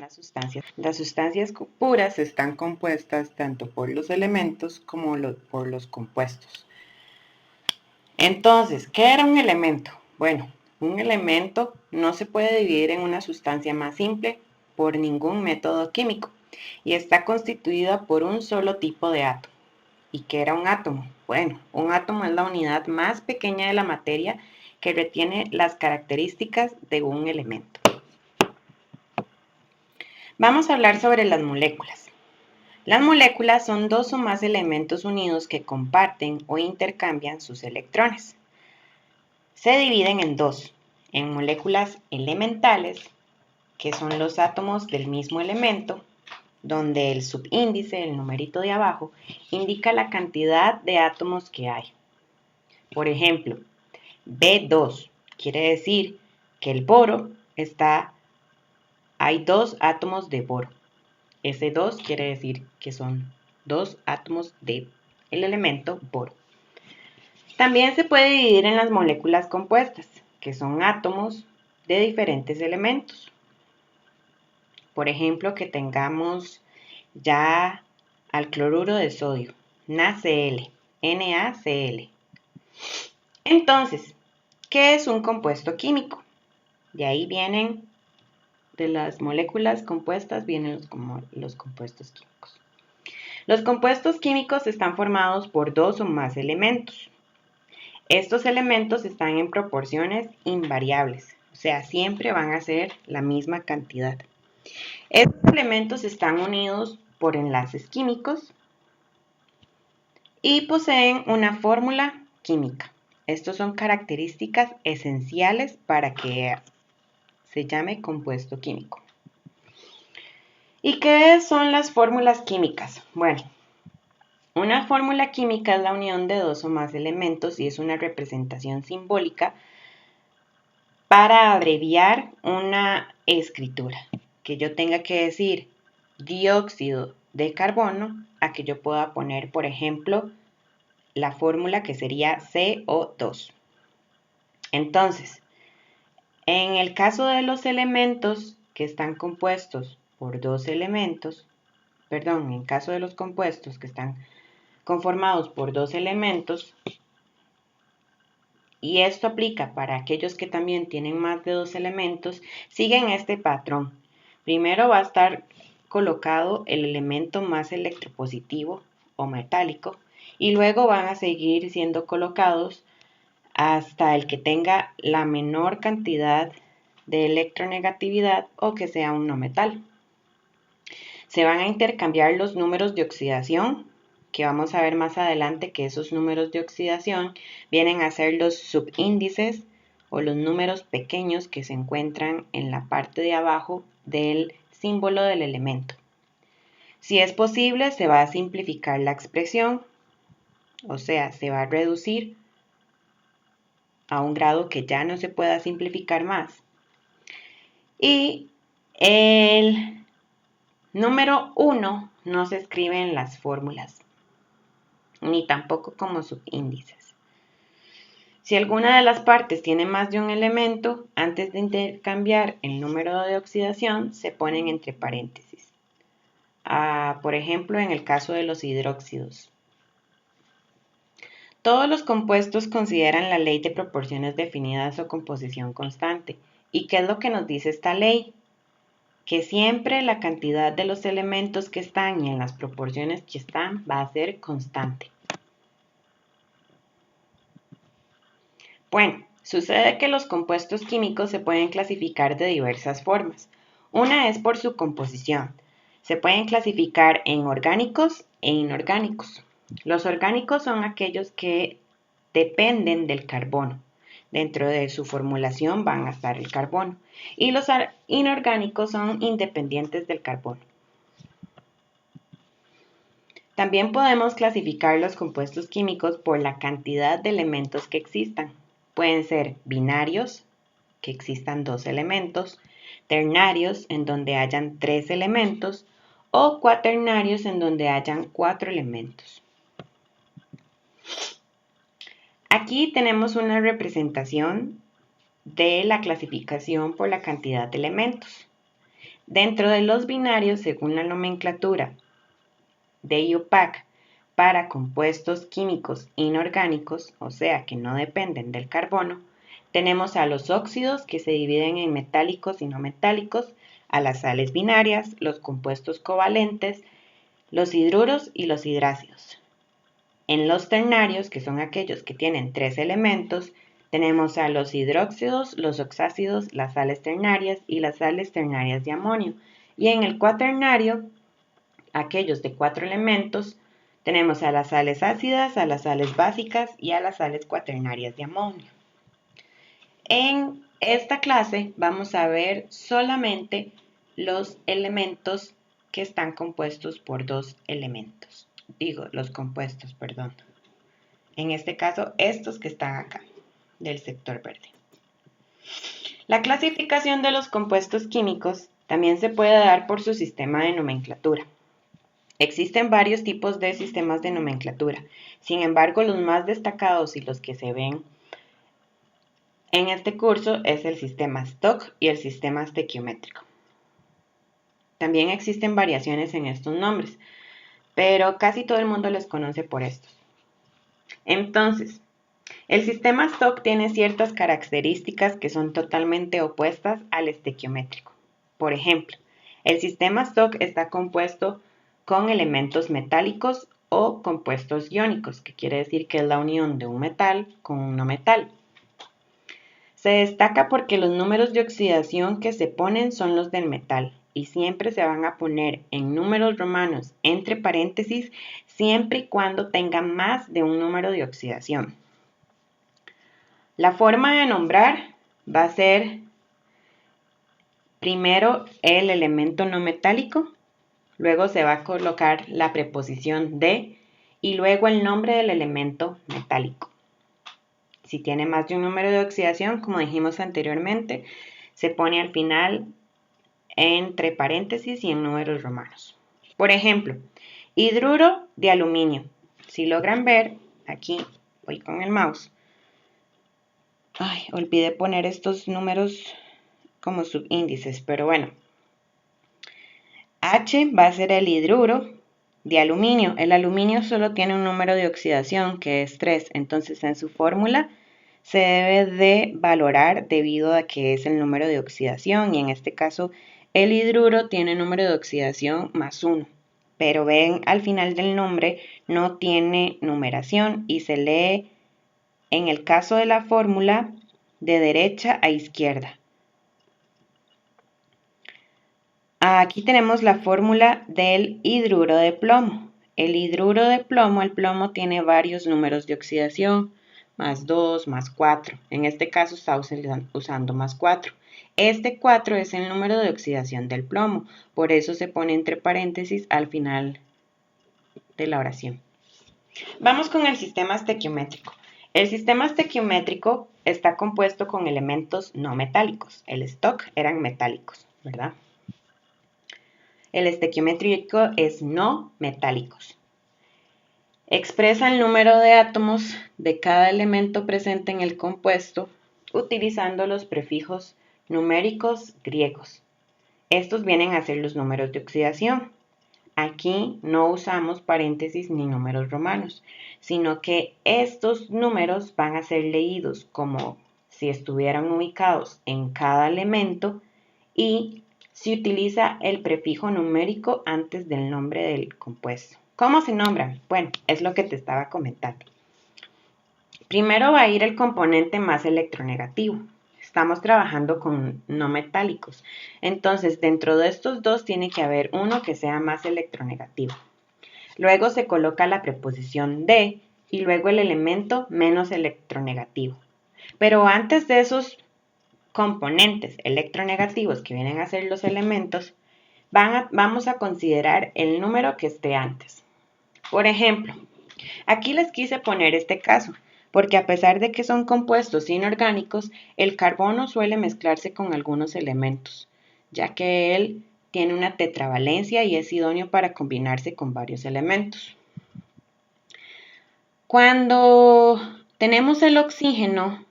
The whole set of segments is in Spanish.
las sustancias. Las sustancias puras están compuestas tanto por los elementos como por los compuestos. Entonces, ¿qué era un elemento? Bueno, un elemento no se puede dividir en una sustancia más simple por ningún método químico y está constituida por un solo tipo de átomo. ¿Y qué era un átomo? Bueno, un átomo es la unidad más pequeña de la materia que retiene las características de un elemento. Vamos a hablar sobre las moléculas. Las moléculas son dos o más elementos unidos que comparten o intercambian sus electrones. Se dividen en dos, en moléculas elementales, que son los átomos del mismo elemento, donde el subíndice, el numerito de abajo, indica la cantidad de átomos que hay. Por ejemplo, B2 quiere decir que el boro hay 2 átomos de boro. Ese 2 quiere decir que son 2 átomos del elemento boro. También se puede dividir en las moléculas compuestas, que son átomos de diferentes elementos. Por ejemplo, que tengamos ya al cloruro de sodio, NaCl. Entonces, ¿qué es un compuesto químico? De ahí vienen, de las moléculas compuestas, vienen los compuestos químicos. Los compuestos químicos están formados por dos o más elementos. Estos elementos están en proporciones invariables, o sea, siempre van a ser la misma cantidad. Estos elementos están unidos por enlaces químicos y poseen una fórmula química. Estos son características esenciales para que se llame compuesto químico. ¿Y qué son las fórmulas químicas? Bueno, una fórmula química es la unión de dos o más elementos y es una representación simbólica para abreviar una escritura. Que yo tenga que decir dióxido de carbono, a que yo pueda poner, por ejemplo, la fórmula que sería CO2. Entonces, en el caso de los elementos que están compuestos por dos elementos, en el caso de los compuestos que están conformados por dos elementos, y esto aplica para aquellos que también tienen más de dos elementos, siguen este patrón. Primero va a estar colocado el elemento más electropositivo o metálico y luego van a seguir siendo colocados hasta el que tenga la menor cantidad de electronegatividad o que sea un no metal. Se van a intercambiar los números de oxidación, que vamos a ver más adelante que esos números de oxidación vienen a ser los subíndices o los números pequeños que se encuentran en la parte de abajo del símbolo del elemento. Si es posible, se va a simplificar la expresión, o sea, se va a reducir a un grado que ya no se pueda simplificar más. Y el número 1 no se escribe en las fórmulas, ni tampoco como subíndices. Si alguna de las partes tiene más de un elemento, antes de intercambiar el número de oxidación, se ponen entre paréntesis. Por ejemplo, en el caso de los hidróxidos. Todos los compuestos consideran la ley de proporciones definidas o composición constante. ¿Y qué es lo que nos dice esta ley? Que siempre la cantidad de los elementos que están y en las proporciones que están va a ser constante. Bueno, sucede que los compuestos químicos se pueden clasificar de diversas formas. Una es por su composición. Se pueden clasificar en orgánicos e inorgánicos. Los orgánicos son aquellos que dependen del carbono. Dentro de su formulación van a estar el carbono. Y los inorgánicos son independientes del carbono. También podemos clasificar los compuestos químicos por la cantidad de elementos que existan. Pueden ser binarios, que existan 2 elementos, ternarios, en donde hayan 3 elementos, o cuaternarios, en donde hayan 4 elementos. Aquí tenemos una representación de la clasificación por la cantidad de elementos. Dentro de los binarios, según la nomenclatura de IUPAC, para compuestos químicos inorgánicos, o sea que no dependen del carbono, tenemos a los óxidos que se dividen en metálicos y no metálicos, a las sales binarias, los compuestos covalentes, los hidruros y los hidrácidos. En los ternarios, que son aquellos que tienen 3 elementos, tenemos a los hidróxidos, los oxácidos, las sales ternarias y las sales ternarias de amonio. Y en el cuaternario, aquellos de 4 elementos, tenemos a las sales ácidas, a las sales básicas y a las sales cuaternarias de amonio. En esta clase vamos a ver solamente los elementos que están compuestos por 2 elementos. Los compuestos, perdón. En este caso, estos que están acá, del sector verde. La clasificación de los compuestos químicos también se puede dar por su sistema de nomenclatura. Existen varios tipos de sistemas de nomenclatura. Sin embargo, los más destacados y los que se ven en este curso es el sistema Stock y el sistema estequiométrico. También existen variaciones en estos nombres, pero casi todo el mundo los conoce por estos. Entonces, el sistema Stock tiene ciertas características que son totalmente opuestas al estequiométrico. Por ejemplo, el sistema Stock está compuesto con elementos metálicos o compuestos iónicos, que quiere decir que es la unión de un metal con un no metal. Se destaca porque los números de oxidación que se ponen son los del metal y siempre se van a poner en números romanos entre paréntesis siempre y cuando tengan más de un número de oxidación. La forma de nombrar va a ser primero el elemento no metálico, luego se va a colocar la preposición de y luego el nombre del elemento metálico. Si tiene más de un número de oxidación, como dijimos anteriormente, se pone al final entre paréntesis y en números romanos. Por ejemplo, hidruro de aluminio. Si logran ver, aquí voy con el mouse. Olvidé poner estos números como subíndices, pero bueno. H va a ser el hidruro de aluminio. El aluminio solo tiene un número de oxidación que es 3, entonces en su fórmula se debe de valorar debido a que es el número de oxidación y en este caso el hidruro tiene número de oxidación más 1, pero ven al final del nombre no tiene numeración y se lee en el caso de la fórmula de derecha a izquierda. Aquí tenemos la fórmula del hidruro de plomo. El hidruro de plomo, el plomo tiene varios números de oxidación, más 2, más 4. En este caso está usando más 4. Este 4 es el número de oxidación del plomo, por eso se pone entre paréntesis al final de la oración. Vamos con el sistema estequiométrico. El sistema estequiométrico está compuesto con elementos no metálicos. El stock eran metálicos, ¿verdad? El estequiométrico es no metálicos. Expresa el número de átomos de cada elemento presente en el compuesto utilizando los prefijos numéricos griegos. Estos vienen a ser los números de oxidación. Aquí no usamos paréntesis ni números romanos, sino que estos números van a ser leídos como si estuvieran ubicados en cada elemento y se utiliza el prefijo numérico antes del nombre del compuesto. ¿Cómo se nombran? Bueno, es lo que te estaba comentando. Primero va a ir el componente más electronegativo. Estamos trabajando con no metálicos. Entonces, dentro de estos dos tiene que haber uno que sea más electronegativo. Luego se coloca la preposición de y luego el elemento menos electronegativo. Pero antes de esos componentes electronegativos que vienen a ser los elementos, vamos a considerar el número que esté antes. Por ejemplo, aquí les quise poner este caso, porque a pesar de que son compuestos inorgánicos, el carbono suele mezclarse con algunos elementos, ya que él tiene una tetravalencia y es idóneo para combinarse con varios elementos. Cuando tenemos el oxígeno,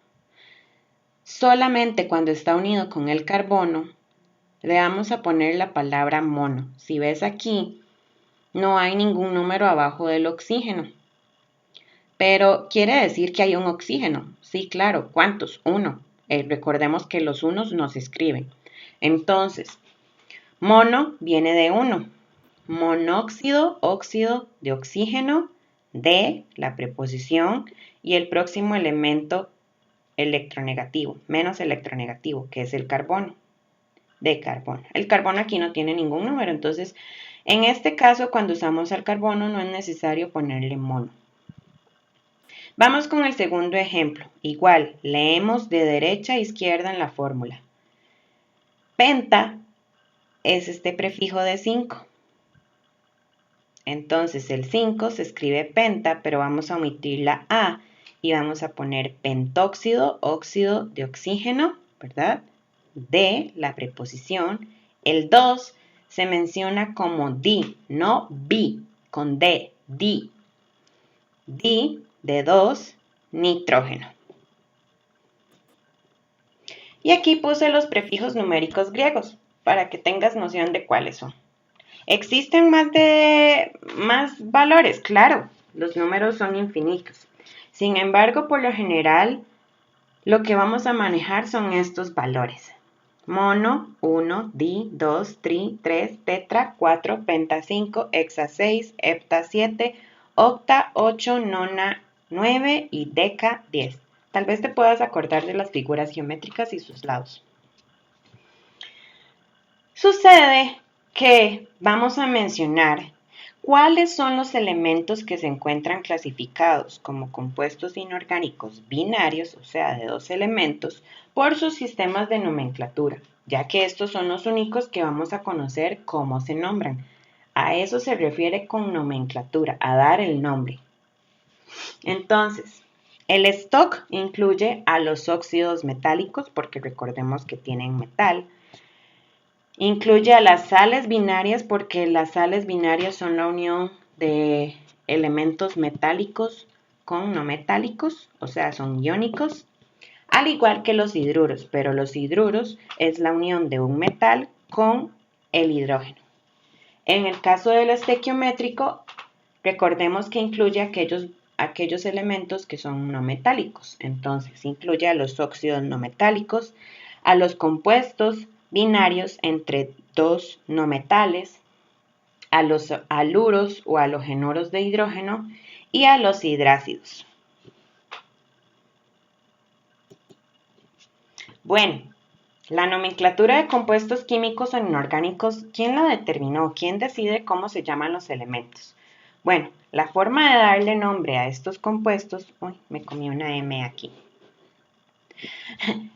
solamente cuando está unido con el carbono, le vamos a poner la palabra mono. Si ves aquí, no hay ningún número abajo del oxígeno. Pero quiere decir que hay un oxígeno. Sí, claro. ¿Cuántos? Uno. Recordemos que los unos no se escriben. Entonces, mono viene de uno. Monóxido, óxido de oxígeno, de la preposición y el próximo elemento electronegativo, menos electronegativo, que es el carbono, de carbono. El carbono aquí no tiene ningún número, entonces en este caso cuando usamos el carbono no es necesario ponerle mono. Vamos con el segundo ejemplo. Igual, leemos de derecha a izquierda en la fórmula. Penta es este prefijo de 5. Entonces el 5 se escribe penta, pero vamos a omitir la A y vamos a poner pentóxido, óxido de oxígeno, ¿verdad? De la preposición. El 2 se menciona como di, no bi, con D, di. Di de 2, nitrógeno. Y aquí puse los prefijos numéricos griegos para que tengas noción de cuáles son. ¿Existen más valores? Claro, los números son infinitos. Sin embargo, por lo general, lo que vamos a manejar son estos valores. Mono, 1, di, 2, tri, 3, tetra, 4, penta 5, hexa 6, hepta 7, octa 8, nona 9 y deca 10. Tal vez te puedas acordar de las figuras geométricas y sus lados. Sucede que vamos a mencionar cuáles son los elementos que se encuentran clasificados como compuestos inorgánicos binarios, o sea, de 2 elementos, por sus sistemas de nomenclatura, ya que estos son los únicos que vamos a conocer cómo se nombran. A eso se refiere con nomenclatura, a dar el nombre. Entonces, el stock incluye a los óxidos metálicos, porque recordemos que tienen metal. Incluye a las sales binarias, porque las sales binarias son la unión de elementos metálicos con no metálicos, o sea, son iónicos. Al igual que los hidruros, pero los hidruros es la unión de un metal con el hidrógeno. En el caso del estequiométrico, recordemos que incluye aquellos elementos que son no metálicos. Entonces, incluye a los óxidos no metálicos, a los compuestos binarios entre dos no metales, a los haluros o halogenuros de hidrógeno y a los hidrácidos. Bueno, la nomenclatura de compuestos químicos o inorgánicos, ¿quién la determinó? ¿Quién decide cómo se llaman los elementos? Bueno, la forma de darle nombre a estos compuestos, me comí una M aquí,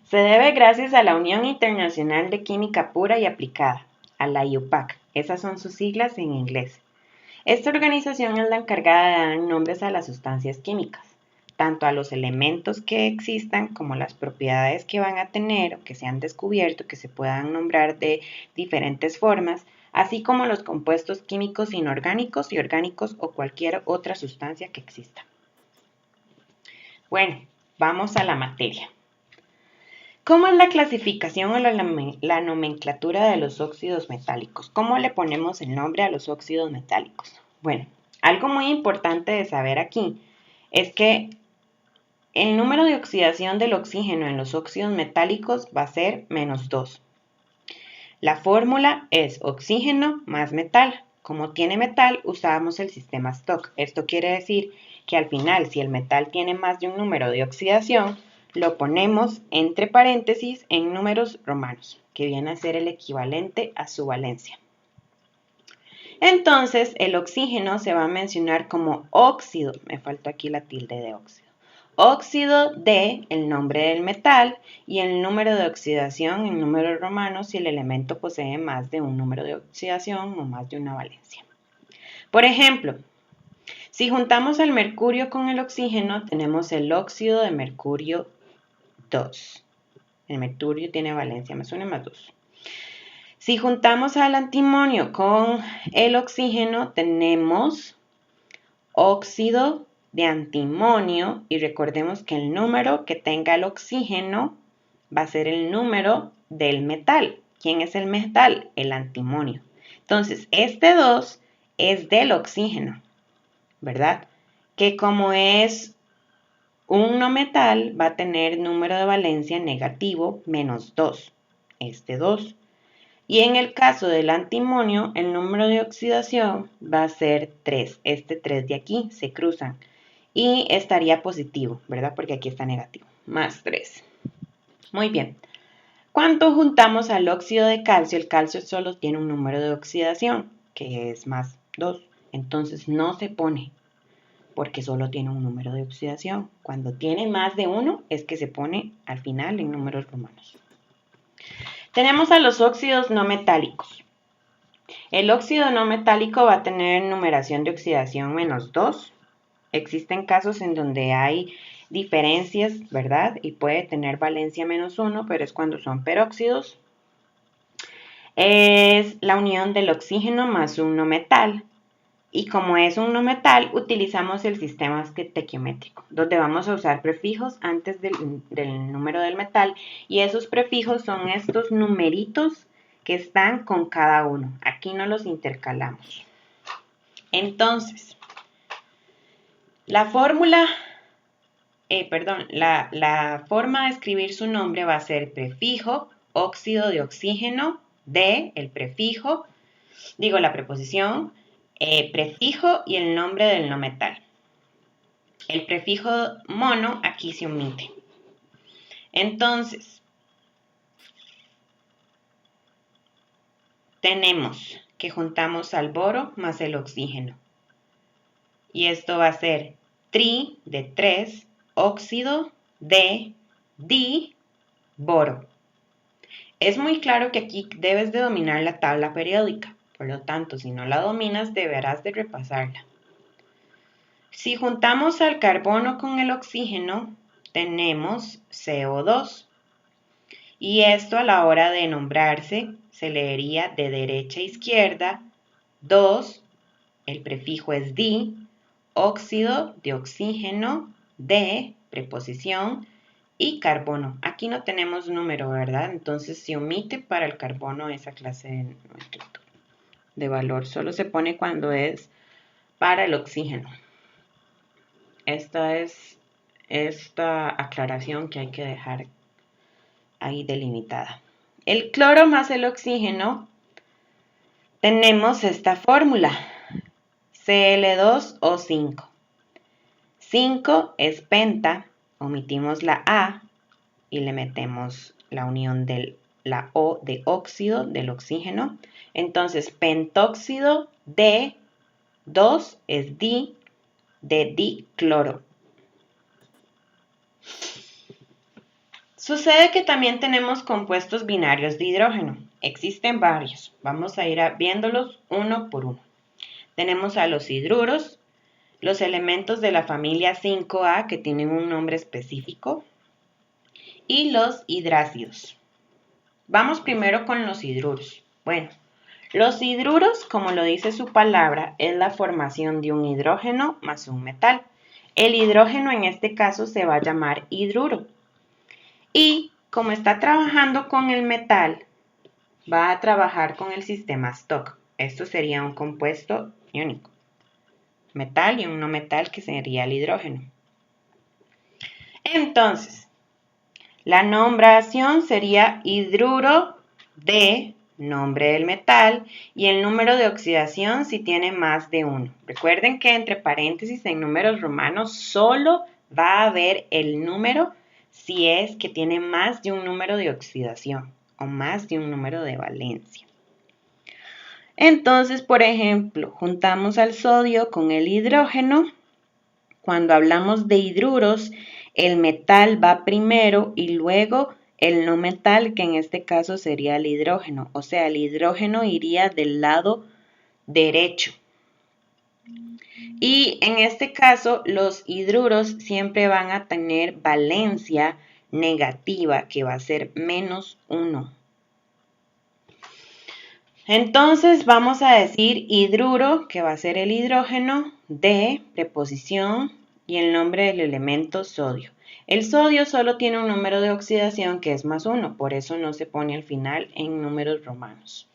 se debe gracias a la Unión Internacional de Química Pura y Aplicada, a la IUPAC. Esas son sus siglas en inglés. Esta organización es la encargada de dar nombres a las sustancias químicas, tanto a los elementos que existan como las propiedades que van a tener o que se han descubierto, que se puedan nombrar de diferentes formas, así como los compuestos químicos inorgánicos y orgánicos o cualquier otra sustancia que exista. Bueno, vamos a la materia. ¿Cómo es la clasificación o la nomenclatura de los óxidos metálicos? ¿Cómo le ponemos el nombre a los óxidos metálicos? Bueno, algo muy importante de saber aquí es que el número de oxidación del oxígeno en los óxidos metálicos va a ser -2. La fórmula es oxígeno más metal. Como tiene metal, usamos el sistema Stock. Esto quiere decir que al final, si el metal tiene más de un número de oxidación, lo ponemos entre paréntesis en números romanos, que viene a ser el equivalente a su valencia. Entonces, el oxígeno se va a mencionar como óxido, me faltó aquí la tilde de óxido. Óxido de el nombre del metal y el número de oxidación en números romanos si el elemento posee más de un número de oxidación o más de una valencia. Por ejemplo, si juntamos el mercurio con el oxígeno, tenemos el óxido de mercurio 2. El mercurio tiene valencia +1 +2. Si juntamos al antimonio con el oxígeno, tenemos óxido de antimonio y recordemos que el número que tenga el oxígeno va a ser el número del metal. ¿Quién es el metal? El antimonio. Entonces, este 2 es del oxígeno, ¿verdad? Que como es un no metal, va a tener número de valencia negativo menos 2, este 2. Y en el caso del antimonio, el número de oxidación va a ser 3. Este 3 de aquí se cruzan y estaría positivo, ¿verdad? Porque aquí está negativo, más 3. Muy bien. Cuando juntamos al óxido de calcio, el calcio solo tiene un número de oxidación, que es más 2. Entonces no se pone, porque solo tiene un número de oxidación. Cuando tiene más de 1, es que se pone al final en números romanos. Tenemos a los óxidos no metálicos. El óxido no metálico va a tener numeración de oxidación menos 2. Existen casos en donde hay diferencias, ¿verdad? Y puede tener valencia menos 1, pero es cuando son peróxidos. Es la unión del oxígeno más un no metal. Y como es un no metal, utilizamos el sistema estequiométrico, donde vamos a usar prefijos antes del número del metal. Y esos prefijos son estos numeritos que están con cada uno. Aquí no los intercalamos. Entonces, la fórmula, la forma de escribir su nombre va a ser prefijo, óxido de oxígeno, de, el prefijo, la preposición, prefijo y el nombre del no metal. El prefijo mono aquí se omite. Entonces, tenemos que juntamos al boro más el oxígeno. Y esto va a ser tri de 3, óxido de di, boro. Es muy claro que aquí debes de dominar la tabla periódica. Por lo tanto, si no la dominas, deberás de repasarla. Si juntamos al carbono con el oxígeno, tenemos CO2. Y esto a la hora de nombrarse se leería de derecha a izquierda, 2, el prefijo es di, óxido de oxígeno, de, preposición, y carbono. Aquí no tenemos número, ¿verdad? Entonces se omite para el carbono esa clase de valor. Solo se pone cuando es para el oxígeno. Esta es esta aclaración que hay que dejar ahí delimitada. El cloro más el oxígeno, tenemos esta fórmula, Cl2O5. 5 es penta, omitimos la A y le metemos la unión de la O de óxido del oxígeno. Entonces, pentóxido de 2 es di, de dicloro. Sucede que también tenemos compuestos binarios de hidrógeno. Existen varios. Vamos a ir viéndolos uno por uno. Tenemos a los hidruros, los elementos de la familia 5A que tienen un nombre específico, y los hidrácidos. Vamos primero con los hidruros. Bueno, los hidruros, como lo dice su palabra, es la formación de un hidrógeno más un metal. El hidrógeno en este caso se va a llamar hidruro. Y como está trabajando con el metal, va a trabajar con el sistema Stock. Esto sería un compuesto iónico. Metal y un no metal que sería el hidrógeno. Entonces, la nombración sería hidruro de nombre del metal y el número de oxidación si tiene más de 1. Recuerden que entre paréntesis en números romanos solo va a haber el número si es que tiene más de un número de oxidación o más de un número de valencia. Entonces, por ejemplo, juntamos al sodio con el hidrógeno. Cuando hablamos de hidruros, el metal va primero y luego el no metal, que en este caso sería el hidrógeno. O sea, el hidrógeno iría del lado derecho. Y en este caso, los hidruros siempre van a tener valencia negativa, que va a ser menos 1. Entonces vamos a decir hidruro, que va a ser el hidrógeno, de preposición, y el nombre del elemento sodio. El sodio solo tiene un número de oxidación que es +1, por eso no se pone al final en números romanos.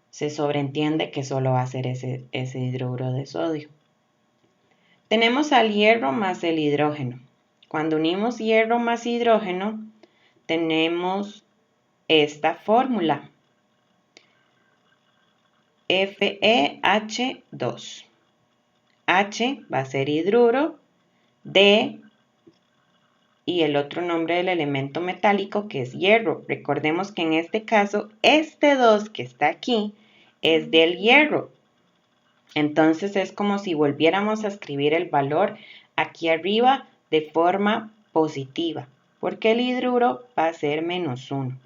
Se sobreentiende que solo va a ser ese hidruro de sodio. Tenemos al hierro más el hidrógeno. Cuando unimos hierro más hidrógeno, tenemos esta fórmula. FeH2. H va a ser hidruro, D y el otro nombre del elemento metálico que es hierro. Recordemos que en este caso, este 2 que está aquí es del hierro. Entonces es como si volviéramos a escribir el valor aquí arriba de forma positiva, porque el hidruro va a ser -1.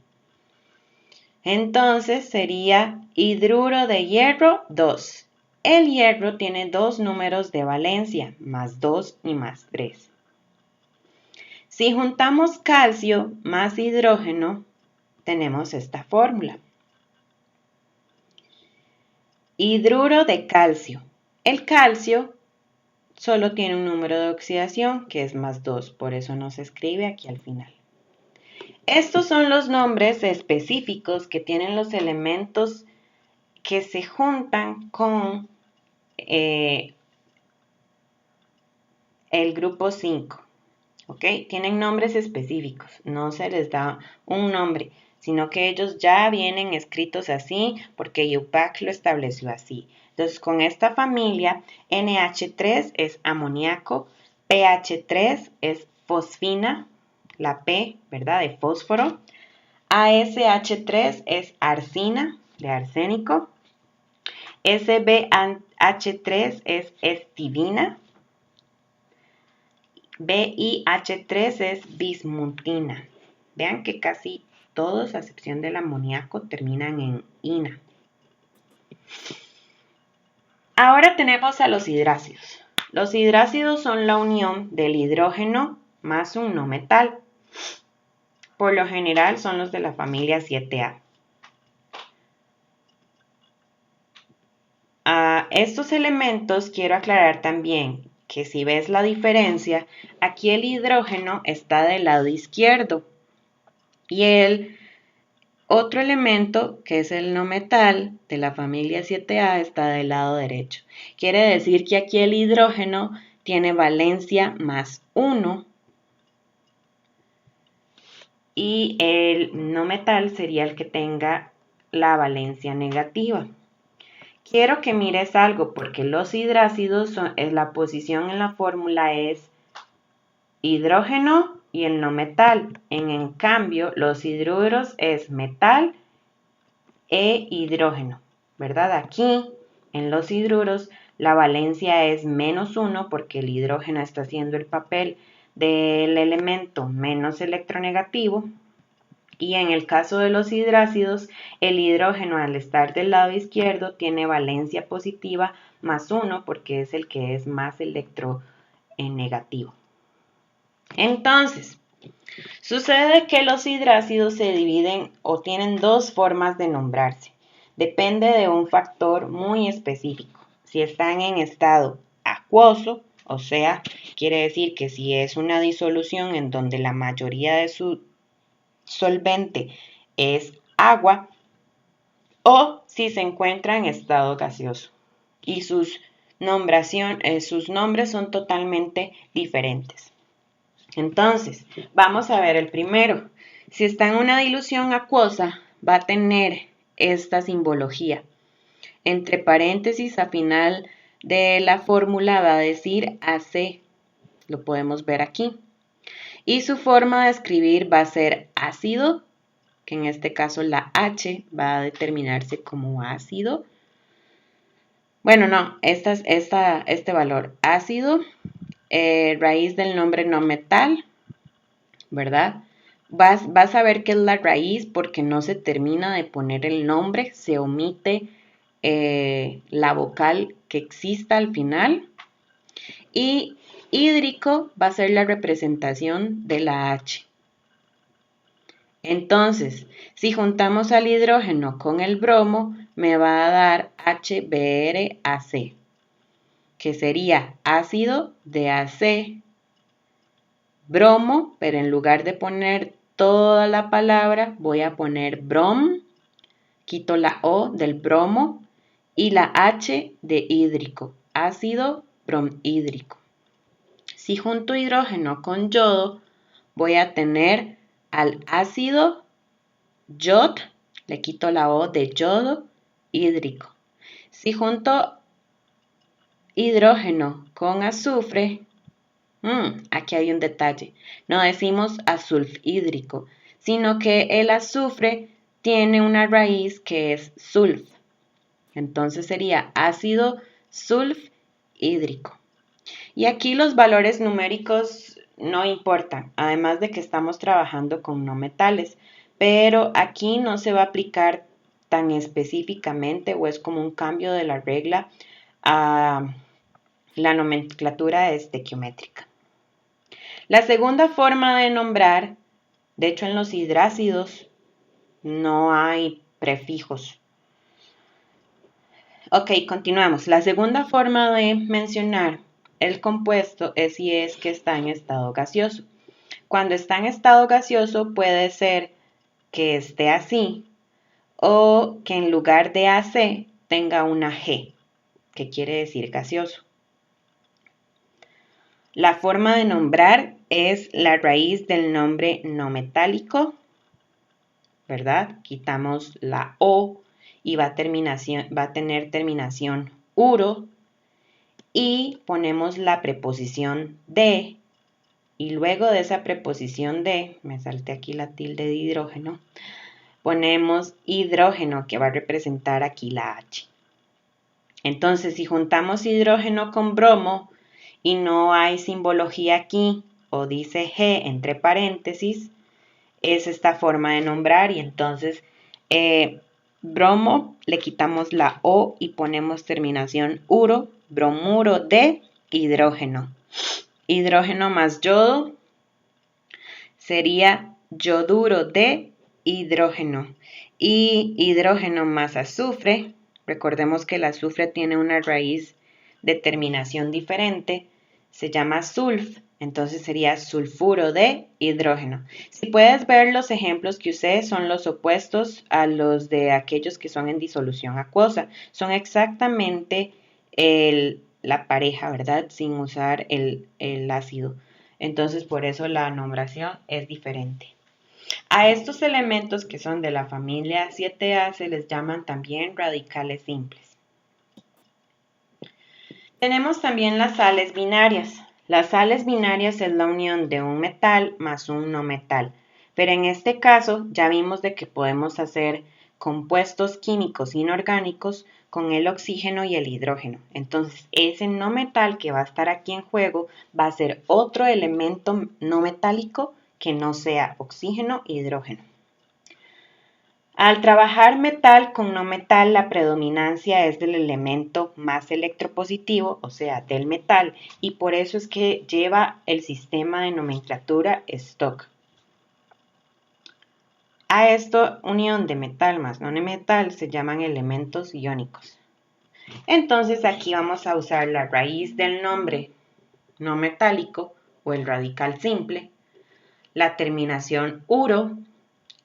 Entonces sería hidruro de hierro 2. El hierro tiene dos números de valencia, +2 y +3. Si juntamos calcio más hidrógeno, tenemos esta fórmula. Hidruro de calcio. El calcio solo tiene un número de oxidación que es +2, por eso no se escribe aquí al final. Estos son los nombres específicos que tienen los elementos que se juntan con el grupo 5. ¿Ok? Tienen nombres específicos, no se les da un nombre, sino que ellos ya vienen escritos así porque UPAC lo estableció así. Entonces, con esta familia, NH3 es amoníaco, PH3 es fosfina, la P, ¿verdad?, de fósforo. ASH3 es arsina, de arsénico. SbH3 es estibina. BiH3 es bismutina. Vean que casi todos, a excepción del amoníaco, terminan en ina. Ahora tenemos a los hidrácidos. Los hidrácidos son la unión del hidrógeno más un no metal. Por lo general son los de la familia 7A. A estos elementos quiero aclarar también que si ves la diferencia, aquí el hidrógeno está del lado izquierdo y el otro elemento, que es el no metal de la familia 7A, está del lado derecho. Quiere decir que aquí el hidrógeno tiene valencia +1 y el no metal sería el que tenga la valencia negativa. Quiero que mires algo porque los hidrácidos, la posición en la fórmula es hidrógeno y el no metal. En cambio, los hidruros es metal e hidrógeno, ¿verdad? Aquí, en los hidruros, la valencia es -1 porque el hidrógeno está haciendo el papel del elemento menos electronegativo. Y en el caso de los hidrácidos, el hidrógeno al estar del lado izquierdo tiene valencia positiva +1 porque es el que es más electronegativo. Entonces, sucede que los hidrácidos se dividen o tienen dos formas de nombrarse. Depende de un factor muy específico. Si están en estado acuoso, o sea, quiere decir que si es una disolución en donde la mayoría de su solvente es agua, o si se encuentra en estado gaseoso y sus nombres son totalmente diferentes. Entonces, vamos a ver el primero. Si está en una dilución acuosa, va a tener esta simbología. Entre paréntesis, al final de la fórmula va a decir AC. Lo podemos ver aquí. Y su forma de escribir va a ser ácido, que en este caso la H va a determinarse como ácido. Bueno, no, este valor ácido, raíz del nombre no metal, ¿verdad? Vas a ver que es la raíz porque no se termina de poner el nombre, se omite la vocal que exista al final. Y hídrico va a ser la representación de la H. Entonces, si juntamos al hidrógeno con el bromo, me va a dar HBrAc. que sería ácido de AC, bromo, pero en lugar de poner toda la palabra, voy a poner brom, quito la O del bromo y la H de hídrico, ácido bromhídrico. Si junto hidrógeno con yodo, voy a tener al ácido yod, le quito la O de yodo, hídrico. Si junto hidrógeno con azufre, aquí hay un detalle, no decimos azulfhídrico, sino que el azufre tiene una raíz que es sulf. Entonces sería ácido sulfhídrico. Y aquí los valores numéricos no importan, además de que estamos trabajando con no metales, pero aquí no se va a aplicar tan específicamente o es como un cambio de la regla a la nomenclatura estequiométrica. La segunda forma de nombrar, de hecho en los hidrácidos no hay prefijos. Ok, continuamos. La segunda forma de mencionar el compuesto es si es que está en estado gaseoso. Cuando está en estado gaseoso puede ser que esté así o que en lugar de AC tenga una G, que quiere decir gaseoso. La forma de nombrar es la raíz del nombre no metálico, ¿verdad? Quitamos la O y va a tener terminación uro y ponemos la preposición de y luego de esa preposición de, me salté aquí la tilde de hidrógeno, ponemos hidrógeno que va a representar aquí la H. Entonces, si juntamos hidrógeno con bromo y no hay simbología aquí o dice G entre paréntesis, es esta forma de nombrar y entonces bromo le quitamos la O y ponemos terminación uro, bromuro de hidrógeno. Hidrógeno más yodo sería yoduro de hidrógeno y hidrógeno más azufre, recordemos que el azufre tiene una raíz de terminación diferente, se llama sulf, entonces sería sulfuro de hidrógeno. Si puedes ver los ejemplos que usé son los opuestos a los de aquellos que son en disolución acuosa, son exactamente la pareja, ¿verdad? Sin usar el ácido. Entonces, por eso la nombración es diferente. A estos elementos que son de la familia 7A se les llaman también radicales simples. Tenemos también las sales binarias. Las sales binarias es la unión de un metal más un no metal. Pero en este caso ya vimos de que podemos hacer compuestos químicos inorgánicos con el oxígeno y el hidrógeno. Entonces, ese no metal que va a estar aquí en juego va a ser otro elemento no metálico que no sea oxígeno e hidrógeno. Al trabajar metal con no metal, la predominancia es del elemento más electropositivo, o sea, del metal, y por eso es que lleva el sistema de nomenclatura Stock. A esto, unión de metal más no metal se llaman elementos iónicos. Entonces aquí vamos a usar la raíz del nombre no metálico o el radical simple, la terminación uro,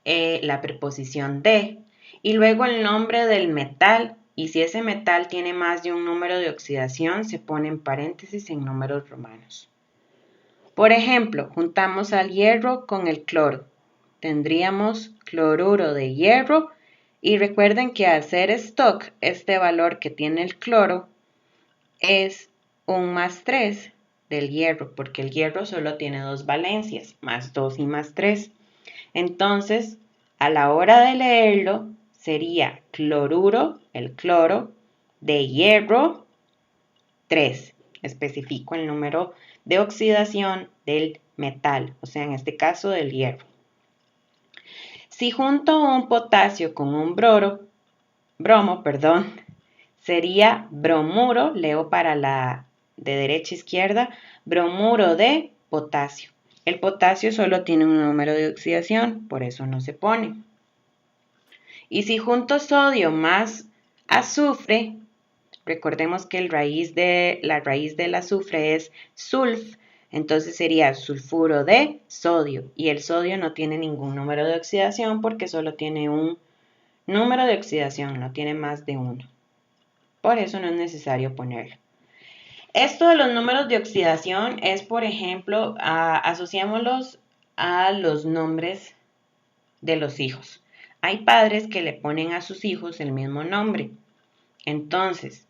la preposición de y luego el nombre del metal y si ese metal tiene más de un número de oxidación se pone en paréntesis en números romanos. Por ejemplo, juntamos al hierro con el cloro. Tendríamos cloruro de hierro y recuerden que al ser stock, este valor que tiene el cloro es un más 3 del hierro, porque el hierro solo tiene dos valencias, más 2 y más 3. Entonces, a la hora de leerlo, sería cloruro, el cloro, de hierro, 3. Especifico el número de oxidación del metal, o sea, en este caso del hierro. Si junto un potasio con un bromo, sería bromuro, leo para la de derecha a izquierda, bromuro de potasio. El potasio solo tiene un número de oxidación, por eso no se pone. Y si junto sodio más azufre, Recordemos que la raíz del azufre es sulf, entonces sería sulfuro de sodio. Y el sodio no tiene ningún número de oxidación porque solo tiene un número de oxidación, no tiene más de uno. Por eso no es necesario ponerlo. Esto de los números de oxidación es, por ejemplo, asociémoslos a los nombres de los hijos. Hay padres que le ponen a sus hijos el mismo nombre. Entonces,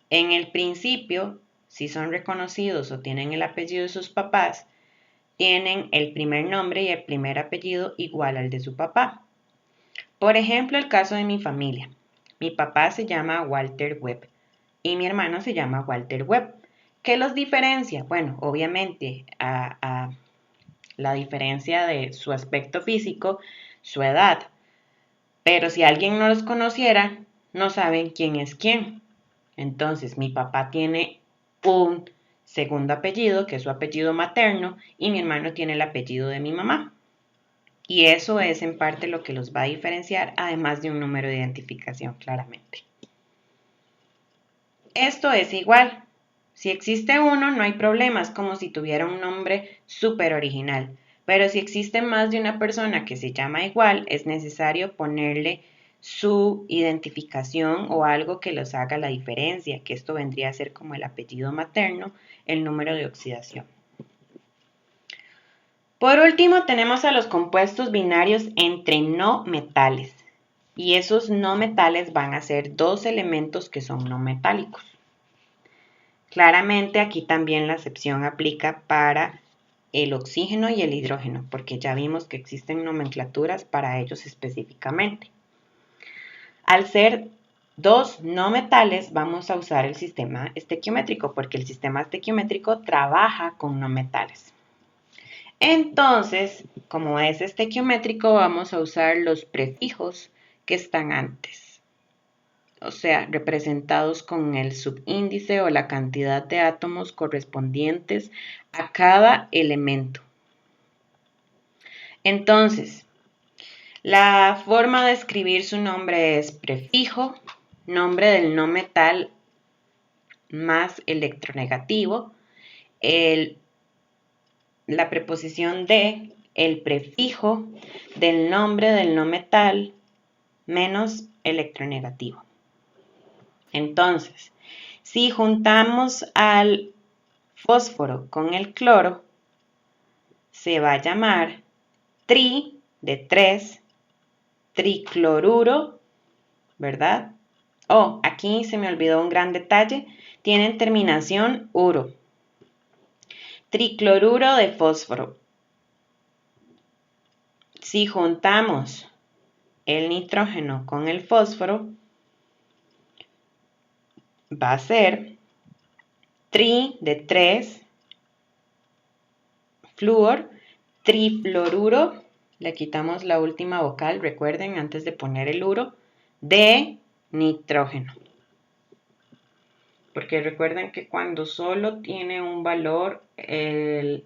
en el principio, si son reconocidos o tienen el apellido de sus papás, tienen el primer nombre y el primer apellido igual al de su papá. Por ejemplo, el caso de mi familia. Mi papá se llama Walter Webb y mi hermano se llama Walter Webb. ¿Qué los diferencia? Bueno, obviamente a la diferencia de su aspecto físico, su edad. Pero si alguien no los conociera, no saben quién es quién. Entonces, mi papá tiene un segundo apellido, que es su apellido materno, y mi hermano tiene el apellido de mi mamá. Y eso es en parte lo que los va a diferenciar, además de un número de identificación, claramente. Esto es igual. Si existe uno, no hay problema, es como si tuviera un nombre súper original. Pero si existe más de una persona que se llama igual, es necesario ponerle su identificación o algo que los haga la diferencia, que esto vendría a ser como el apellido materno, el número de oxidación. Por último, tenemos a los compuestos binarios entre no metales. Y esos no metales van a ser dos elementos que son no metálicos. Claramente aquí también la excepción aplica para el oxígeno y el hidrógeno, porque ya vimos que existen nomenclaturas para ellos específicamente. Al ser dos no metales, vamos a usar el sistema estequiométrico, porque el sistema estequiométrico trabaja con no metales. Entonces, como es estequiométrico, vamos a usar los prefijos que están antes, o sea, representados con el subíndice o la cantidad de átomos correspondientes a cada elemento. Entonces, la forma de escribir su nombre es prefijo, nombre del no metal más electronegativo, la preposición de, el prefijo del nombre del no metal menos electronegativo. Entonces, si juntamos al fósforo con el cloro, se va a llamar tri de 3, tricloruro, ¿verdad? Oh, aquí se me olvidó un gran detalle, tienen terminación uro. Tricloruro de fósforo. Si juntamos el nitrógeno con el fósforo, va a ser tri de 3, flúor, trifluoruro, le quitamos la última vocal, recuerden, antes de poner el uro, de nitrógeno. Porque recuerden que cuando solo tiene un valor el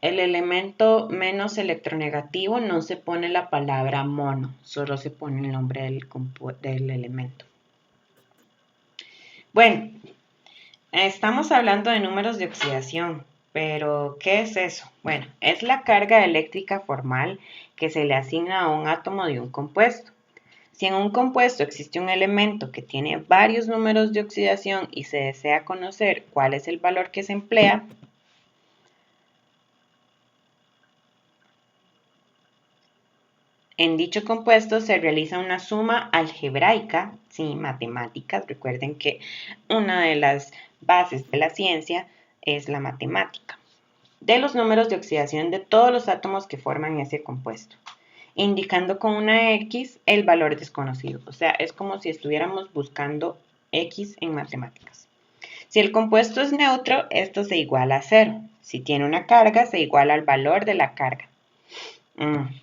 elemento menos electronegativo, no se pone la palabra mono, solo se pone el nombre del elemento. Bueno, estamos hablando de números de oxidación, pero ¿qué es eso? Bueno, es la carga eléctrica formal que se le asigna a un átomo de un compuesto. Si en un compuesto existe un elemento que tiene varios números de oxidación y se desea conocer cuál es el valor que se emplea, en dicho compuesto se realiza una suma algebraica, sí, matemáticas. Recuerden que una de las bases de la ciencia es la matemática, de los números de oxidación de todos los átomos que forman ese compuesto, indicando con una X el valor desconocido. O sea, es como si estuviéramos buscando X en matemáticas. Si el compuesto es neutro, esto se iguala a 0. Si tiene una carga, se iguala al valor de la carga.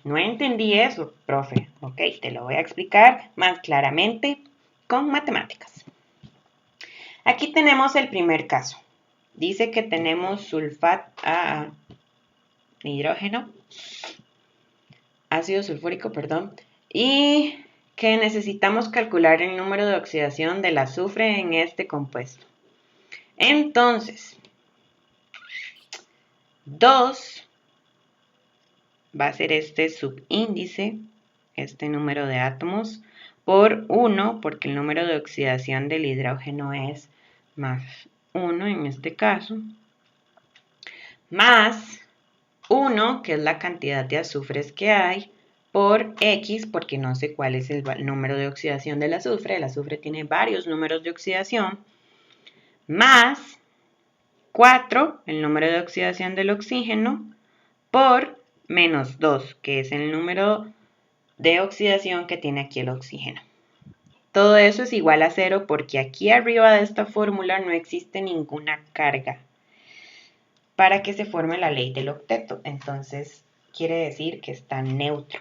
No entendí eso, profe. Ok, te lo voy a explicar más claramente con matemáticas. Aquí tenemos el primer caso. Dice que tenemos sulfato, hidrógeno, ácido sulfúrico, perdón, y que necesitamos calcular el número de oxidación del azufre en este compuesto. Entonces, 2 va a ser este subíndice, este número de átomos, por 1, porque el número de oxidación del hidrógeno es más 1 en este caso, más 1, que es la cantidad de azufres que hay, por X, porque no sé cuál es el número de oxidación del azufre. El azufre tiene varios números de oxidación, más 4, el número de oxidación del oxígeno, por menos 2, que es el número de oxidación que tiene aquí el oxígeno. Todo eso es igual a 0 porque aquí arriba de esta fórmula no existe ninguna carga para que se forme la ley del octeto. Entonces, quiere decir que está neutro.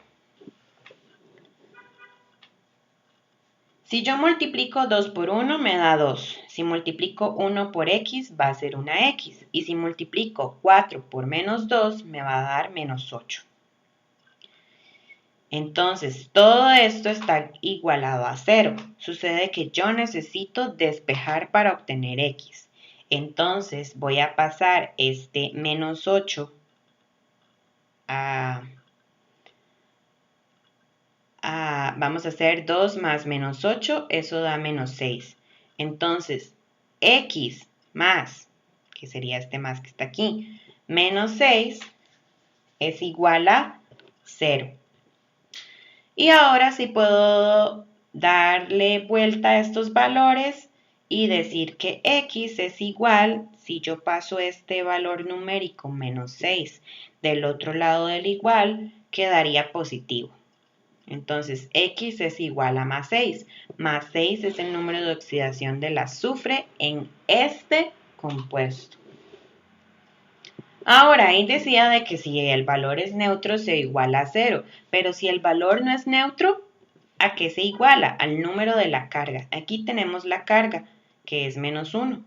Si yo multiplico 2 por 1 me da 2. Si multiplico 1 por x va a ser una x. Y si multiplico 4 por menos 2 me va a dar menos 8. Entonces, todo esto está igualado a 0. Sucede que yo necesito despejar para obtener x. Entonces, voy a pasar este menos 8 vamos a hacer 2 más menos 8, eso da menos 6. Entonces, x más, que sería este más que está aquí, menos 6 es igual a 0. Y ahora sí puedo darle vuelta a estos valores y decir que x es igual, si yo paso este valor numérico menos 6 del otro lado del igual, quedaría positivo. Entonces, x es igual a más 6. Más 6 es el número de oxidación del azufre en este compuesto. Ahora, ahí decía de que si el valor es neutro se iguala a 0, pero si el valor no es neutro, ¿a qué se iguala? Al número de la carga. Aquí tenemos la carga, que es menos 1.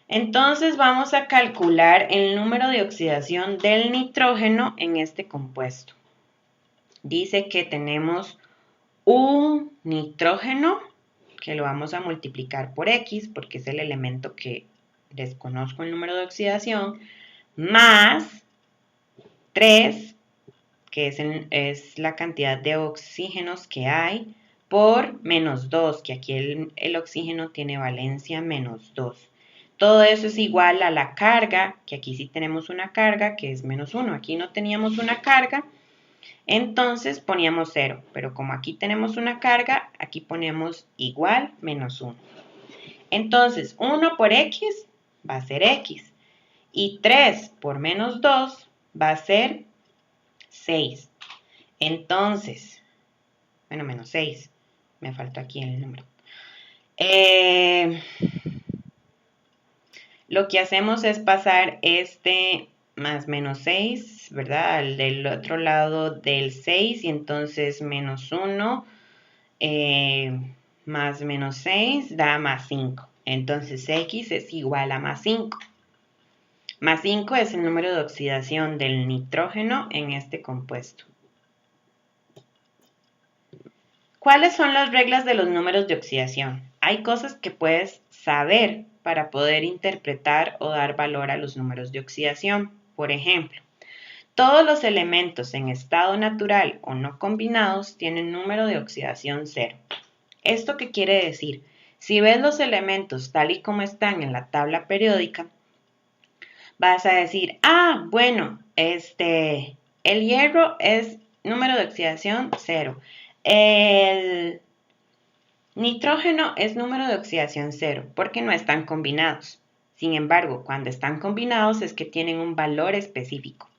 Entonces vamos a calcular el número de oxidación del nitrógeno en este compuesto. Dice que tenemos un nitrógeno, que lo vamos a multiplicar por X, porque es el elemento que desconozco el número de oxidación, más 3, que es la cantidad de oxígenos que hay, por menos 2, que aquí el oxígeno tiene valencia menos 2. Todo eso es igual a la carga, que aquí sí tenemos una carga, que es menos 1. Aquí no teníamos una carga, entonces poníamos 0. Pero como aquí tenemos una carga, aquí ponemos igual menos 1. Entonces, 1 por x va a ser x. Y 3 por menos 2 va a ser 6. Entonces, bueno, menos 6. Me faltó aquí el número. Lo que hacemos es pasar este más menos 6, ¿verdad? Al del otro lado del 6 y entonces menos 1 más menos 6 da más 5. Entonces x es igual a más 5. Más 5 es el número de oxidación del nitrógeno en este compuesto. ¿Cuáles son las reglas de los números de oxidación? Hay cosas que puedes saber para poder interpretar o dar valor a los números de oxidación. Por ejemplo, todos los elementos en estado natural o no combinados tienen número de oxidación 0. ¿Esto qué quiere decir? Si ves los elementos tal y como están en la tabla periódica, vas a decir, bueno, el hierro es número de oxidación 0. El nitrógeno es número de oxidación 0 porque no están combinados. Sin embargo, cuando están combinados es que tienen un valor específico.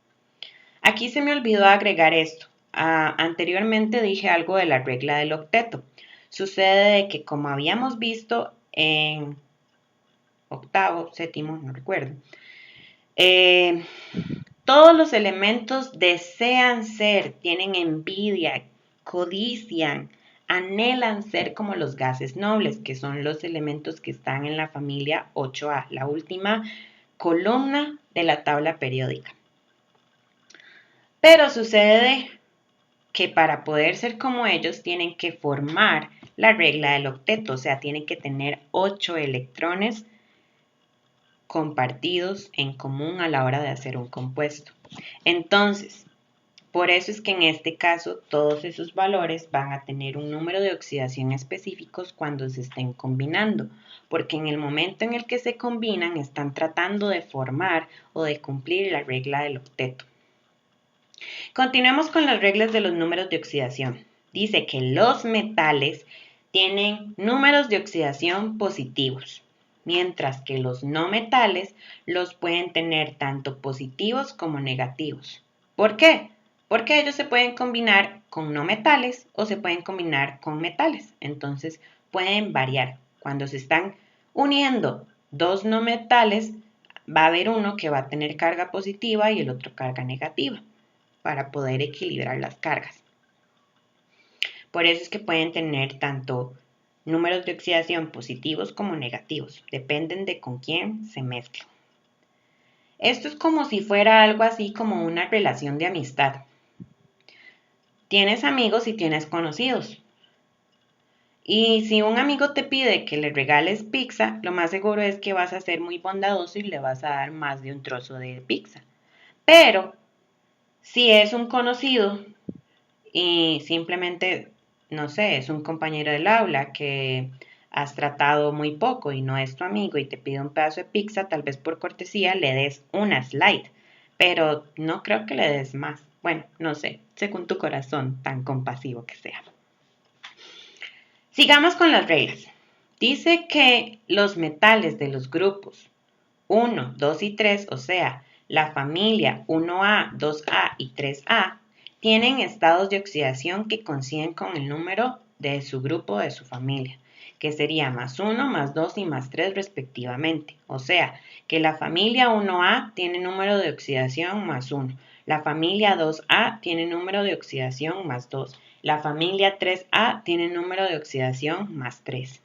Aquí se me olvidó agregar esto. Anteriormente dije algo de la regla del octeto. Sucede que como habíamos visto en octavo, séptimo, no recuerdo, todos los elementos desean ser, tienen envidia, codician, anhelan ser como los gases nobles, que son los elementos que están en la familia 8A, la última columna de la tabla periódica. Pero sucede que para poder ser como ellos tienen que formar la regla del octeto, o sea, tienen que tener 8 electrones compartidos en común a la hora de hacer un compuesto. Entonces, por eso es que en este caso todos esos valores van a tener un número de oxidación específicos cuando se estén combinando, porque en el momento en el que se combinan están tratando de formar o de cumplir la regla del octeto. Continuemos con las reglas de los números de oxidación. Dice que los metales tienen números de oxidación positivos, mientras que los no metales los pueden tener tanto positivos como negativos. ¿Por qué? Porque ellos se pueden combinar con no metales o se pueden combinar con metales. Entonces pueden variar. Cuando se están uniendo dos no metales, va a haber uno que va a tener carga positiva y el otro carga negativa, para poder equilibrar las cargas. Por eso es que pueden tener tanto números de oxidación positivos como negativos, dependen de con quién se mezclan. Esto es como si fuera algo así como una relación de amistad. Tienes amigos y tienes conocidos. Y si un amigo te pide que le regales pizza, lo más seguro es que vas a ser muy bondadoso y le vas a dar más de un trozo de pizza. Pero si es un conocido y simplemente, no sé, es un compañero del aula que has tratado muy poco y no es tu amigo y te pide un pedazo de pizza, tal vez por cortesía le des una slide, pero no creo que le des más. Bueno, no sé, según tu corazón tan compasivo que sea. Sigamos con las reglas. Dice que los metales de los grupos 1, 2 y 3, o sea, la familia 1A, 2A y 3A, tienen estados de oxidación que coinciden con el número de su grupo de su familia, que sería más 1, más 2 y más 3 respectivamente. O sea, que la familia 1A tiene número de oxidación más 1, la familia 2A tiene número de oxidación más 2, la familia 3A tiene número de oxidación más 3.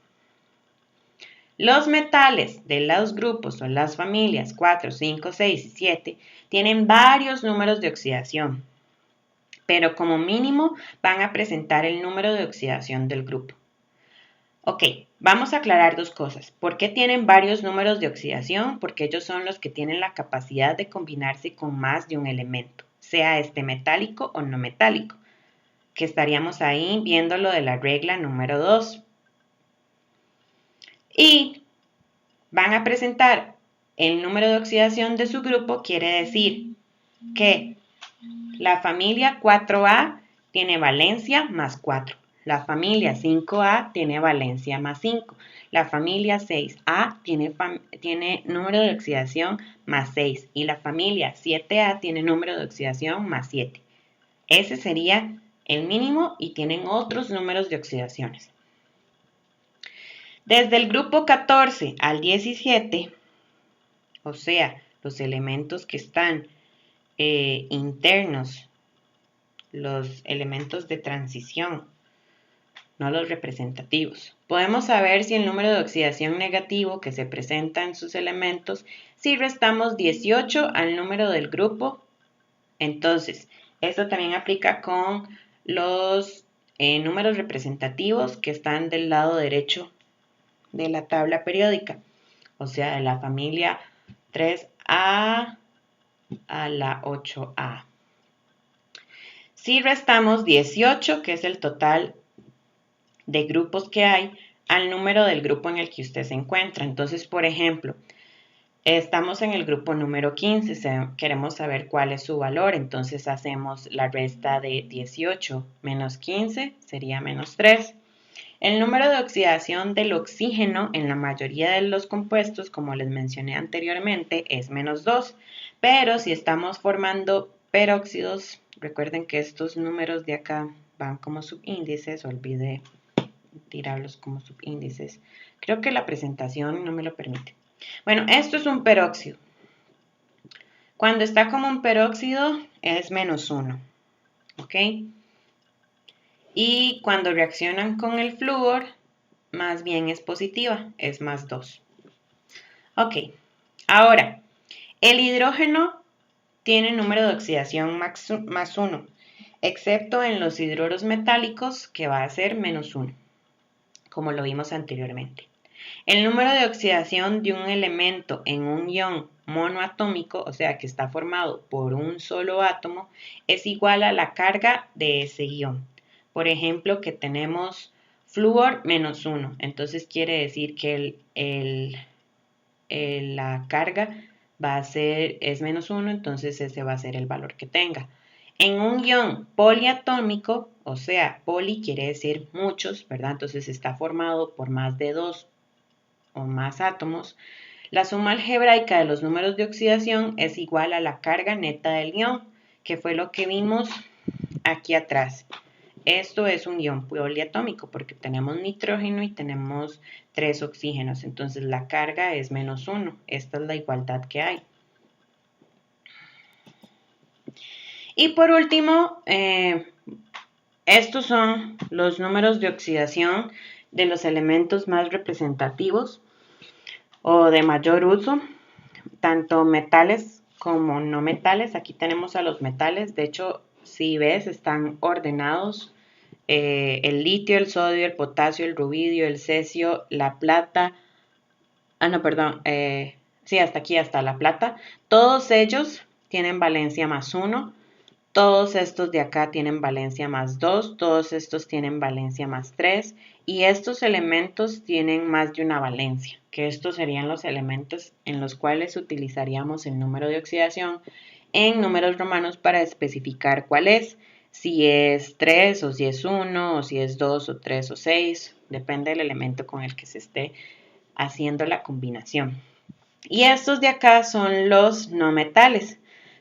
Los metales de los grupos o las familias 4, 5, 6 y 7 tienen varios números de oxidación, pero como mínimo van a presentar el número de oxidación del grupo. Ok, vamos a aclarar dos cosas. ¿Por qué tienen varios números de oxidación? Porque ellos son los que tienen la capacidad de combinarse con más de un elemento, sea este metálico o no metálico, que estaríamos ahí viendo lo de la regla número 2. Y van a presentar el número de oxidación de su grupo, quiere decir que la familia 4A tiene valencia más 4, la familia 5A tiene valencia más 5, la familia 6A tiene número de oxidación más 6 y la familia 7A tiene número de oxidación más 7. Ese sería el mínimo y tienen otros números de oxidaciones. Desde el grupo 14 al 17, o sea, los elementos que están internos, los elementos de transición, no los representativos. Podemos saber si el número de oxidación negativo que se presenta en sus elementos, si restamos 18 al número del grupo. Entonces, esto también aplica con los números representativos que están del lado derecho de la tabla periódica, o sea, de la familia 3A a la 8A. Si restamos 18, que es el total de grupos que hay, al número del grupo en el que usted se encuentra. Entonces, por ejemplo, estamos en el grupo número 15, queremos saber cuál es su valor, entonces hacemos la resta de 18 menos 15, sería menos 3. El número de oxidación del oxígeno en la mayoría de los compuestos, como les mencioné anteriormente, es menos 2, pero si estamos formando peróxidos, recuerden que estos números de acá van como subíndices, olvidé tirarlos como subíndices. Creo que la presentación no me lo permite. Bueno, esto es un peróxido. Cuando está como un peróxido es menos 1, ¿ok? Y cuando reaccionan con el flúor, más bien es positiva, es más 2. Ok, ahora, el hidrógeno tiene número de oxidación más 1 excepto en los hidruros metálicos, que va a ser -1, como lo vimos anteriormente. El número de oxidación de un elemento en un ion monoatómico, o sea que está formado por un solo átomo, es igual a la carga de ese ion. Por ejemplo, que tenemos flúor -1, entonces quiere decir que la carga es -1, entonces ese va a ser el valor que tenga. En un ion poliatómico, o sea, poli quiere decir muchos, ¿verdad? Entonces está formado por más de 2 o más átomos. La suma algebraica de los números de oxidación es igual a la carga neta del ion, que fue lo que vimos aquí atrás. Esto es un ion poliatómico porque tenemos nitrógeno y tenemos 3 oxígenos. Entonces la carga es -1. Esta es la igualdad que hay. Y por último, estos son los números de oxidación de los elementos más representativos o de mayor uso, tanto metales como no metales. Aquí tenemos a los metales. De hecho, si ves, están ordenados. El litio, el sodio, el potasio, el rubidio, el cesio, la plata. Sí, hasta aquí, hasta la plata. Todos ellos tienen valencia +1. Todos estos de acá tienen valencia +2. Todos estos tienen valencia +3. Y estos elementos tienen más de una valencia, que estos serían los elementos en los cuales utilizaríamos el número de oxidación en números romanos para especificar cuál es. Si es 3 o si es 1 o si es 2 o 3 o 6, depende del elemento con el que se esté haciendo la combinación. Y estos de acá son los no metales.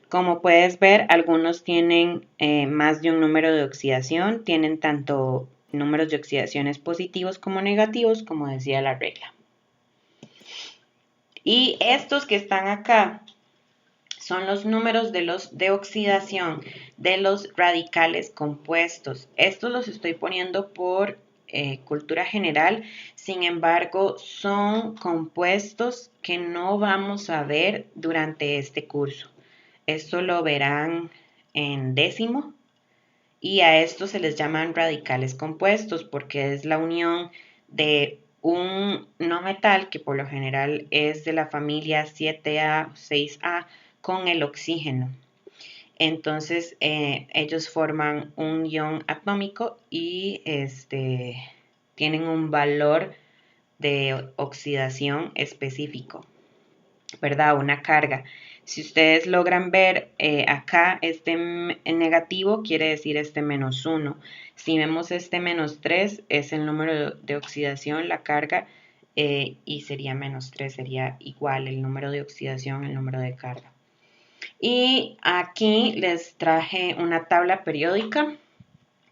Como puedes ver, algunos tienen más de un número de oxidación, tienen tanto números de oxidaciones positivos como negativos, como decía la regla. Y estos que están acá son los números de oxidación de los radicales compuestos. Estos los estoy poniendo por cultura general, sin embargo, son compuestos que no vamos a ver durante este curso. Esto lo verán en décimo y a estos se les llaman radicales compuestos porque es la unión de un no metal que por lo general es de la familia 7A, 6A, con el oxígeno. Entonces, ellos forman un ion atómico y tienen un valor de oxidación específico, ¿verdad? Una carga. Si ustedes logran ver acá, este negativo quiere decir este -1. Si vemos este -3, es el número de oxidación, la carga, y sería -3, sería igual el número de oxidación, el número de carga. Y aquí les traje una tabla periódica.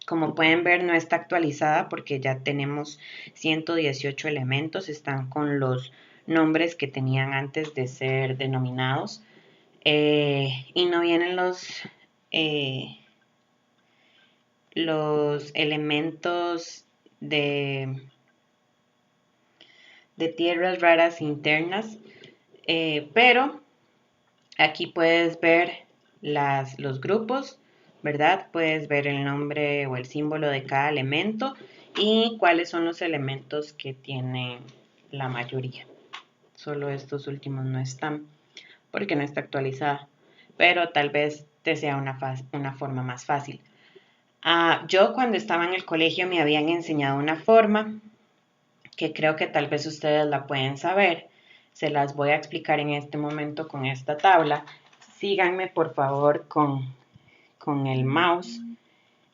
Como pueden ver, no está actualizada porque ya tenemos 118 elementos. Están con los nombres que tenían antes de ser denominados. Y no vienen los elementos de tierras raras internas. Pero aquí puedes ver los grupos, ¿verdad? Puedes ver el nombre o el símbolo de cada elemento y cuáles son los elementos que tienen la mayoría. Solo estos últimos no están porque no está actualizada, pero tal vez te sea una forma más fácil. Yo cuando estaba en el colegio me habían enseñado una forma que creo que tal vez ustedes la pueden saber. Se las voy a explicar en este momento con esta tabla. Síganme por favor con el mouse.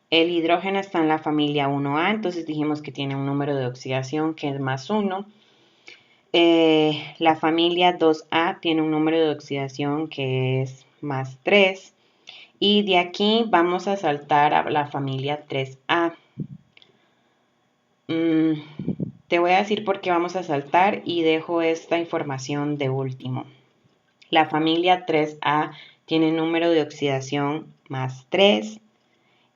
El hidrógeno está en la familia 1A, entonces dijimos que tiene un número de oxidación que es +1. La familia 2A tiene un número de oxidación que es +3. Y de aquí vamos a saltar a la familia 3A. Te voy a decir por qué vamos a saltar y dejo esta información de último. La familia 3A tiene número de oxidación +3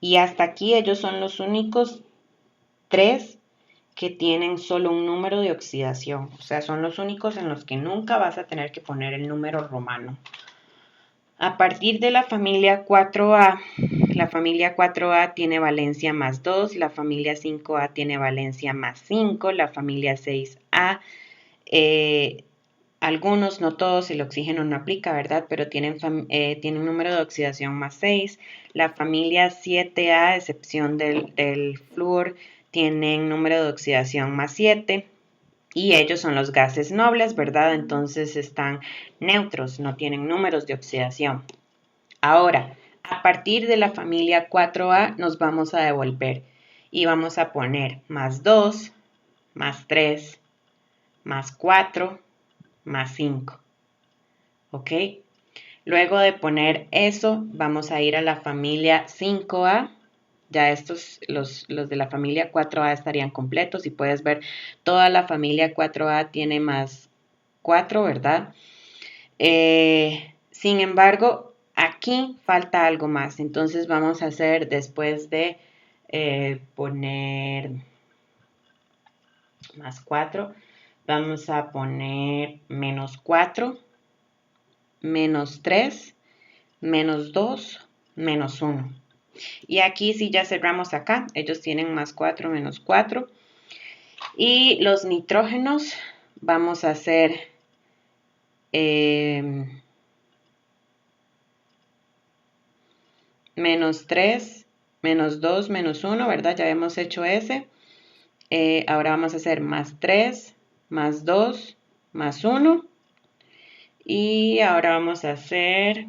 y hasta aquí ellos son los únicos 3 que tienen solo un número de oxidación. O sea, son los únicos en los que nunca vas a tener que poner el número romano. A partir de la familia 4A tiene valencia más 2, la familia 5A tiene valencia más 5, la familia 6A, algunos, no todos, el oxígeno no aplica, ¿verdad? Pero tienen un número de oxidación más 6. La familia 7A, excepción del flúor, tienen número de oxidación más 7. Y ellos son los gases nobles, ¿verdad? Entonces están neutros, no tienen números de oxidación. Ahora, a partir de la familia 4A nos vamos a devolver y vamos a poner más 2, más 3, más 4, más 5. ¿Ok? Luego de poner eso, vamos a ir a la familia 5A. Ya estos, los de la familia 4A estarían completos. Y puedes ver, toda la familia 4A tiene más 4, ¿verdad? Sin embargo, aquí falta algo más. Entonces vamos a hacer, después de poner más 4, vamos a poner menos 4, menos 3, menos 2, menos 1. Y aquí sí ya cerramos acá. Ellos tienen más 4, menos 4. Y los nitrógenos vamos a hacer menos 3, menos 2, menos 1, ¿verdad? Ya hemos hecho ese. Ahora vamos a hacer más 3, más 2, más 1. Y ahora vamos a hacer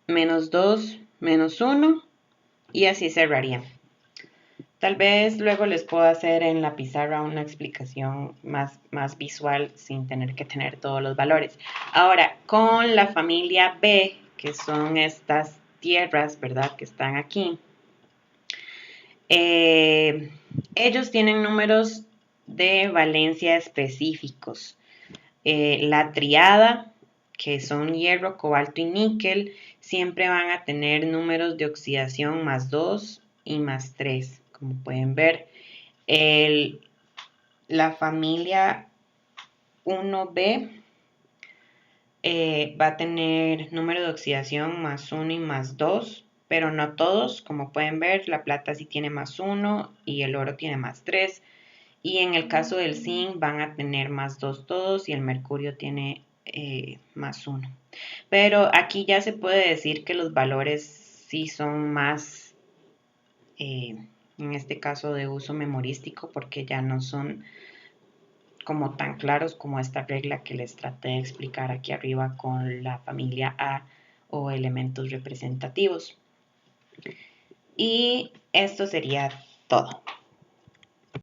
menos 2, menos 1. Y así cerraría. Tal vez luego les puedo hacer en la pizarra una explicación más visual sin tener que tener todos los valores. Ahora, con la familia B, que son estas tierras, ¿verdad? Que están aquí. Ellos tienen números de valencia específicos. La triada, que son hierro, cobalto y níquel, siempre van a tener números de oxidación más 2 y más 3, como pueden ver. La familia 1B va a tener número de oxidación más 1 y más 2, pero no todos. Como pueden ver, la plata sí tiene más 1 y el oro tiene más 3. Y en el caso del zinc van a tener más 2 todos y el mercurio tiene más 1. Pero aquí ya se puede decir que los valores sí son más, en este caso de uso memorístico, porque ya no son como tan claros como esta regla que les traté de explicar aquí arriba con la familia A o elementos representativos. Y esto sería todo.